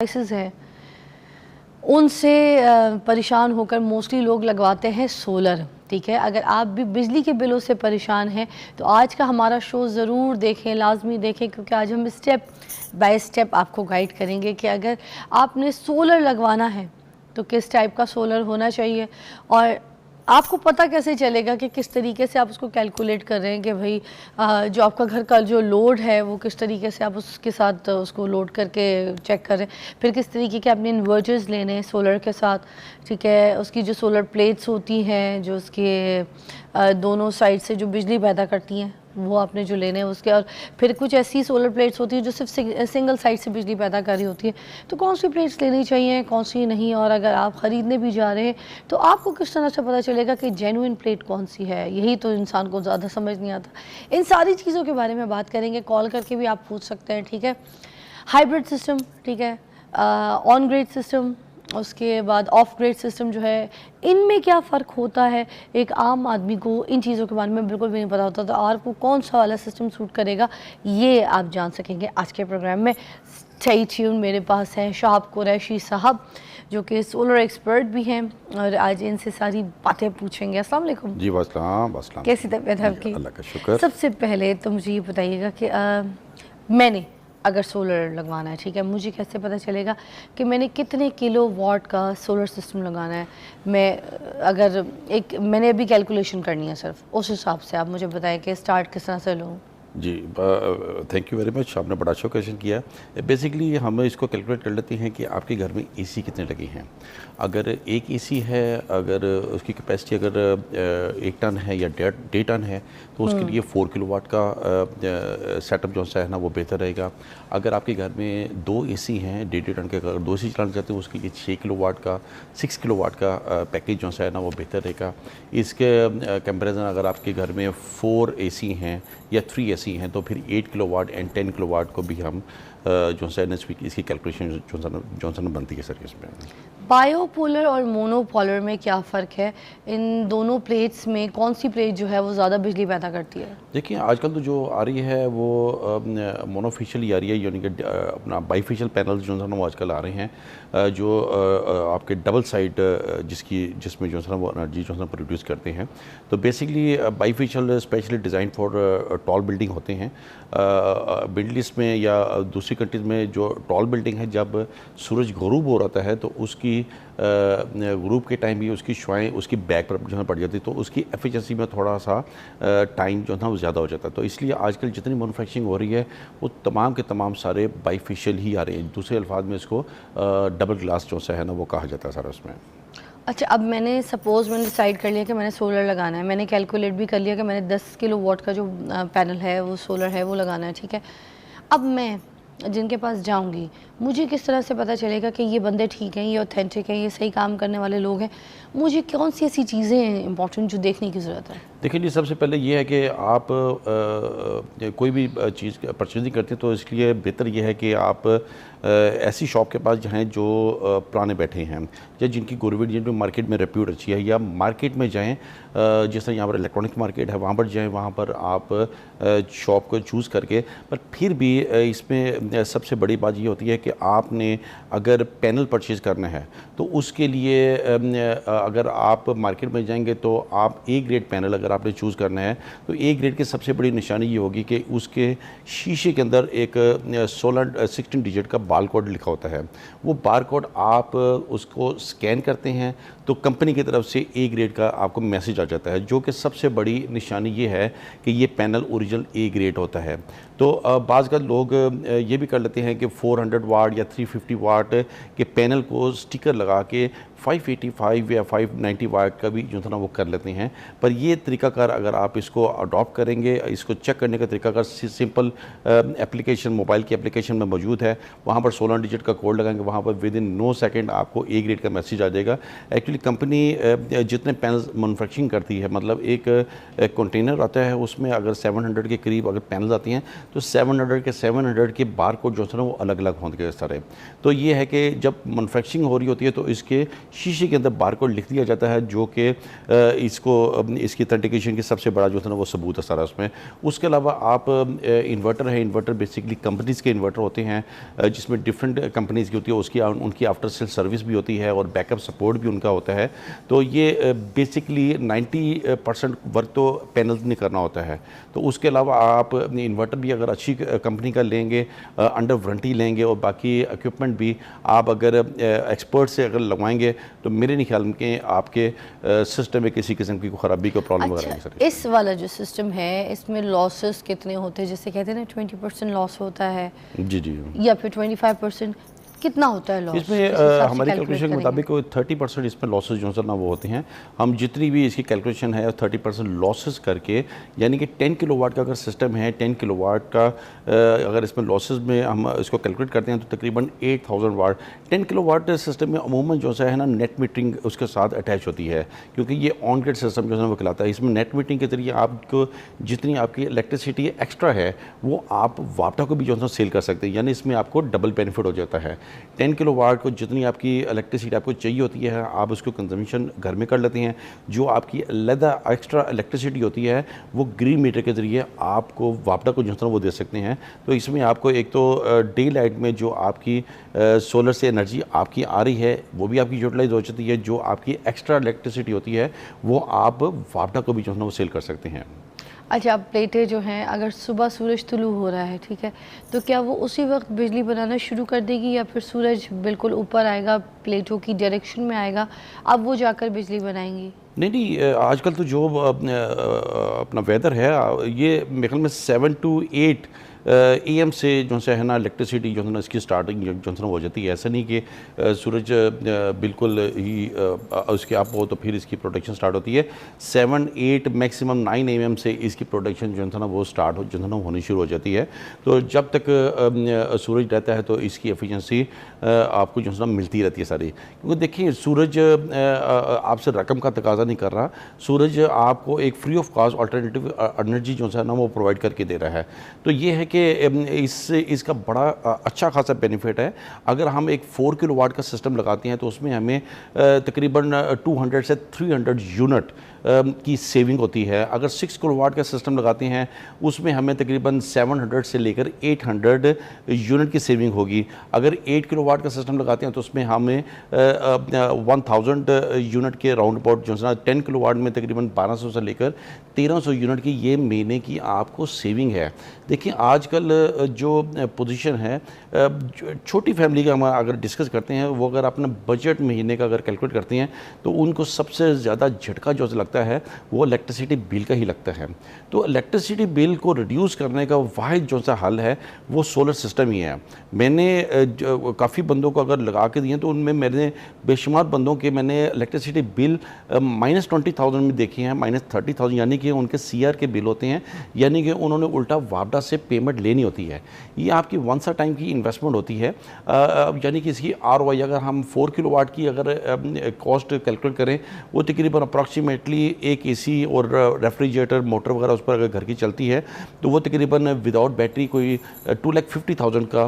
Devices हैं उनसे परेशान होकर मोस्टली लोग लगवाते हैं सोलर। ठीक है, अगर आप भी बिजली के बिलों से परेशान हैं तो आज का हमारा शो ज़रूर देखें, लाजमी देखें, क्योंकि आज हम स्टेप बाय स्टेप आपको गाइड करेंगे कि अगर आपने सोलर लगवाना है तो किस टाइप का सोलर होना चाहिए और आपको पता कैसे चलेगा कि किस तरीके से आप उसको कैलकुलेट कर रहे हैं कि भाई जो आपका घर का जो लोड है वो किस तरीके से आप उसके साथ उसको लोड करके चेक कर रहे हैं। फिर किस तरीके के आपने इन्वर्टर्स लेने हैं सोलर के साथ। ठीक है, उसकी जो सोलर प्लेट्स होती हैं जो उसके दोनों साइड से जो बिजली पैदा करती हैं वो आपने जो लेने हैं उसके। और फिर कुछ ऐसी सोलर प्लेट्स होती हैं जो सिर्फ सिंगल साइड से बिजली पैदा कर रही होती है, तो कौन सी प्लेट्स लेनी चाहिए कौन सी नहीं। और अगर आप ख़रीदने भी जा रहे हैं तो आपको किस तरह से पता चलेगा कि जेन्युइन प्लेट कौन सी है, यही तो इंसान को ज़्यादा समझ नहीं आता। इन सारी चीज़ों के बारे में बात करेंगे, कॉल करके भी आप पूछ सकते हैं। ठीक है, हाइब्रिड सिस्टम, ठीक है, ऑन ग्रिड सिस्टम, उसके बाद ऑफ ग्रिड सिस्टम जो है, इनमें क्या फ़र्क होता है। एक आम आदमी को इन चीज़ों के बारे में बिल्कुल भी नहीं पता होता, तो आपको कौन सा वाला सिस्टम सूट करेगा ये आप जान सकेंगे आज के प्रोग्राम में। Stay tune. मेरे पास हैं शाहब कुरैशी साहब जो कि सोलर एक्सपर्ट भी हैं और आज इनसे सारी बातें पूछेंगे। अस्सलाम वालेकुम। जी वास्सलाम। कैसी तबीयत है आपकी? अल्लाह का शुक्र। सबसे पहले तो मुझे ये बताइएगा कि मैंने अगर सोलर लगवाना है, ठीक है, मुझे कैसे पता चलेगा कि मैंने कितने किलो वाट का सोलर सिस्टम लगाना है। मैंने अभी कैलकुलेशन करनी है सिर्फ, उस हिसाब से आप मुझे बताएं कि स्टार्ट किस तरह से लूँ। जी थैंक यू वेरी मच, आपने बड़ा अच्छा क्वेश्चन किया। बेसिकली हम इसको कैलकुलेट कर लेते हैं कि आपके घर में एसी कितने लगी हैं। अगर एक एसी है, अगर उसकी कैपेसिटी अगर 1 टन है या 1.5 टन है तो उसके लिए 4 किलोवाट का सेटअप जो सा है ना वो बेहतर रहेगा। अगर आपके घर में 2 एसी हैं 1.5 टन के, अगर 2 एसी चलाना चाहते हैं उसके लिए 6 किलोवाट का 6 किलोवाट का पैकेज जो सा है ना वो बेहतर रहेगा। इसके कंपेरिजन अगर आपके घर में 4 एसी हैं या 3 एसी हैं तो फिर 8 किलोवाट एंड 10 किलोवाट को भी हम जो है इसकी कैलकुलेशन जो बनती है सर इसमें। बायोपोलर और मोनोपोलर में क्या फ़र्क है? इन दोनों प्लेट्स में कौन सी प्लेट जो है वो ज़्यादा बिजली पैदा करती है? देखिए आजकल तो जो आ रही है वो मोनोफिशियल ही आ रही है, यानी कि अपना बाईफिशियल पैनल्स जो है ना वो आजकल आ रहे हैं जो आपके डबल साइड जिसमें जो है ना वो एनर्जी जो है ना प्रोड्यूस करते हैं। तो basically bifacial specially design for tall building होते हैं। मिडल ईस्ट में या दूसरी कंट्रीज़ में जो टॉल बिल्डिंग है, जब सूरज गुरूब हो रहा है तो उसकी ग्रुप के टाइम भी उसकी शुआएँ उसकी बैक पर जो है पड़ जाती है, तो उसकी एफिशिएंसी में थोड़ा सा टाइम जो है ना वो ज़्यादा हो जाता है। तो इसलिए आजकल जितनी मैन्युफैक्चरिंग हो रही है वो तमाम के तमाम सारे बाईफिशियल ही आ रहे हैं। दूसरे अल्फाज में इसको डबल ग्लास जो है ना वो कहा जाता है सारा उसमें। अच्छा, अब मैंने डिसाइड कर लिया कि मैंने सोलर लगाना है, मैंने कैलकुलेट भी कर लिया कि मैंने 10 किलो वाट का जो पैनल है वो सोलर है वो लगाना है। ठीक है, अब मैं जिनके पास जाऊंगी मुझे किस तरह से पता चलेगा कि ये बंदे ठीक हैं, ये ऑथेंटिक हैं, ये सही काम करने वाले लोग हैं? मुझे कौन सी ऐसी चीज़ें हैं इंपॉर्टेंट जो देखने की ज़रूरत है? देखिए जी, सबसे पहले ये है कि आप कोई भी चीज़ परचेजिंग करते हैं तो इसलिए बेहतर ये है कि आप ऐसी शॉप के पास जाएँ जो पुराने बैठे हैं या जिनकी गवर्नमेंट जो मार्केट में रेप्यूट अच्छी है, या मार्केट में जाएँ जिस तरह यहाँ पर इलेक्ट्रॉनिक मार्केट है वहाँ पर जाएँ, वहाँ पर आप शॉप को चूज़ करके। पर फिर भी इसमें सबसे बड़ी बात ये होती है कि आपने अगर पैनल परचेज़ करना है तो उसके लिए अगर आप मार्केट में जाएंगे तो आप ए ग्रेड पैनल अगर आपने चूज़ करना है तो ए ग्रेड की सबसे बड़ी निशानी ये होगी कि उसके शीशे के अंदर एक 16 डिजिट का बार कोड लिखा होता है। वो बार कोड आप उसको स्कैन करते हैं तो कंपनी की तरफ से ए ग्रेड का आपको मैसेज आ जाता है, जो कि सबसे बड़ी निशानी ये है कि ये पैनल ओरिजिनल ए ग्रेड होता है। तो बाज़ का लोग ये भी कर लेते हैं कि 400 वाट या 350 वाट के पैनल को स्टिकर लगा के 585 या 590 वाट का भी जो था ना वो कर लेते हैं। पर ये तरीकाकार अगर आप इसको अडॉप्ट करेंगे, इसको चेक करने का तरीकाकार सिंपल एप्लीकेशन मोबाइल की एप्लीकेशन में मौजूद है। वहाँ पर 16 डिजिट का कोड लगाएंगे, वहाँ पर विद इन 9 सेकेंड आपको ए ग्रेड का मैसेज आ जाएगा। एक्चुअली कंपनी जितने पैनल्स मैन्युफैक्चरिंग करती है, मतलब एक कंटेनर आता है उसमें अगर 700 के करीब अगर पैनल्स आती हैं तो 700 के बार कोड जो है ना वो अलग अलग होंगे इस तरह। तो ये है कि जब मैन्युफैक्चरिंग हो रही होती है तो इसके शीशे के अंदर बारकोड लिख दिया जाता है, जो कि इसकी ऑथेंटिकेशन की सबसे बड़ा जो है ना वो सबूत है सारा उसमें। उसके अलावा आप इन्वर्टर है, इन्वर्टर बेसिकली कंपनीज़ के इन्वर्टर होते हैं, जिसमें डिफरेंट कंपनीज़ की होती है, उनकी आफ्टर सेल सर्विस भी होती है और बैकअप सपोर्ट भी उनका होता है। तो ये बेसिकली 90% वर्क तो पैनल ने करना होता है। तो उसके अलावा आप इन्वर्टर भी अगर अच्छी कंपनी का लेंगे, अंडर वारंटी लेंगे, और बाकी इक्विपमेंट भी आप अगर एक्सपर्ट से अगर लगवाएंगे तो मेरे नहीं ख्याल में आपके सिस्टम में किसी किस्म की खराबी को प्रॉब्लम वगैरह नहीं सर। इस वाला जो सिस्टम है इसमें लॉसेस कितने होते हैं? जैसे कहते हैं ना 20% लॉस होता है, जी जी, या फिर 25%, कितना होता है लॉस? इसमें हमारी कैलकुलेशन के मुताबिक 30% इसमें लॉसेस जो है ना वो होते हैं। हम जितनी भी इसकी कैलकुलेशन है 30% लॉसेस करके, यानी कि 10 किलोवाट का अगर सिस्टम है, 10 किलोवाट का अगर इसमें लॉसेस में हम इसको कैलकुलेट करते हैं तो तकरीबन 8000 वाट। 10 किलोवाट सिस्टम में अमूमन जो है ना नेट मीटरिंग उसके साथ अटैच होती है, क्योंकि ये ऑन ग्रिड सिस्टम जो है वो कहलाता है। इसमें नेट मीटरिंग के जरिए आपको जितनी आपकी इलेक्ट्रिसिटी एक्स्ट्रा है वो आप वापटा को भी जो है सेल कर सकते हैं, यानी इसमें आपको डबल बेनिफिट हो जाता है। 10 किलोवाट को जितनी आपकी इलेक्ट्रिसिटी आपको चाहिए होती है आप उसको कंजम्पशन घर में कर लेते हैं। जो आपकी अलग एक्स्ट्रा इलेक्ट्रिसिटी होती है वो ग्रीन मीटर के ज़रिए आपको वापटा को जो है वो दे सकते हैं। तो इसमें आपको एक तो डे लाइट में जो आपकी सोलर से एनर्जी आपकी आ रही है वो भी आपकी यूटिलाइज हो जाती है, जो आपकी एक्स्ट्रा इलेक्ट्रिसिटी होती है वो आप वापटा को भी जो है वो सेल कर सकते हैं। अच्छा, प्लेटें जो हैं अगर सुबह सूरज तुलू हो रहा है, ठीक है, तो क्या वो उसी वक्त बिजली बनाना शुरू कर देगी, या फिर सूरज बिल्कुल ऊपर आएगा, प्लेटों की डायरेक्शन में आएगा, अब वो जाकर बिजली बनाएंगी? नहीं, आजकल तो जो अपना वेदर है ये मेरे ख्याल में 7 to 8 AM से जो है ना इलेक्ट्रिसिटी जो है ना इसकी स्टार्टिंग जो है ना हो जाती है। ऐसा नहीं कि सूरज बिल्कुल ही उसके आप हो तो फिर इसकी प्रोडक्शन स्टार्ट होती है। 7, 8 मैक्सिमम 9 AM से इसकी प्रोडक्शन जो है ना वो स्टार्ट जो है ना होनी शुरू हो जाती है। तो जब तक सूरज रहता है तो इसकी एफिशिएंसी आपको जो है ना मिलती रहती है सारी। क्योंकि देखिए सूरज आपसे रकम का तकाजा नहीं कर रहा, सूरज आपको एक free of cost alternative energy जो है ना वो प्रोवाइड करके दे रहा है। तो ये है कि इससे इसका बड़ा अच्छा खासा बेनिफिट है। अगर हम एक 4 किलोवाट का सिस्टम लगाते हैं तो उसमें हमें तकरीबन 200 से 300 यूनिट की सेविंग होती है। अगर 6 किलोवाट का सिस्टम लगाते हैं उसमें हमें तकरीबन 700 से लेकर 800 यूनिट की सेविंग होगी। अगर 8 किलोवाट का सिस्टम लगाते हैं तो उसमें हमें 1000 यूनिट के राउंड अबाउट जो है 10 किलोवाट में तकरीबन 1200 से लेकर 1300 यूनिट की ये महीने की आपको सेविंग है। देखिए आजकल जो पोजीशन है, छोटी फैमिली का हम अगर डिस्कस करते हैं, वो अगर अपना बजट महीने का अगर कैलकुलेट करते हैं तो उनको सबसे ज़्यादा झटका जो लगता है वो इलेक्ट्रिसिटी बिल का ही लगता है। तो इलेक्ट्रिसिटी बिल को रिड्यूस करने का वाहिद जो सा हल है वो सोलर सिस्टम ही है। मैंने काफ़ी बंदों को अगर लगा के दिए तो उनमें मैंने बेशुमार बंदों के मैंने इलेक्ट्रिसिटी बिल -20,000 में देखे हैं, -30,000, यानी कि उनके CR के बिल होते हैं, यानी कि उन्होंने उल्टा वापडा से पेमेंट लेनी होती है। ये आपकी वंस अ टाइम की इन्वेस्टमेंट होती है, यानी कि इसकी ROI अगर हम 4 किलोवाट की अगर कॉस्ट कैलकुलेट करें वो तकरीबन अप्रॉक्सीमेटली एक AC और रेफ्रिजरेटर मोटर वगैरह उस पर अगर घर की चलती है तो वो तकरीबन विदाउट बैटरी कोई 2,50,000 का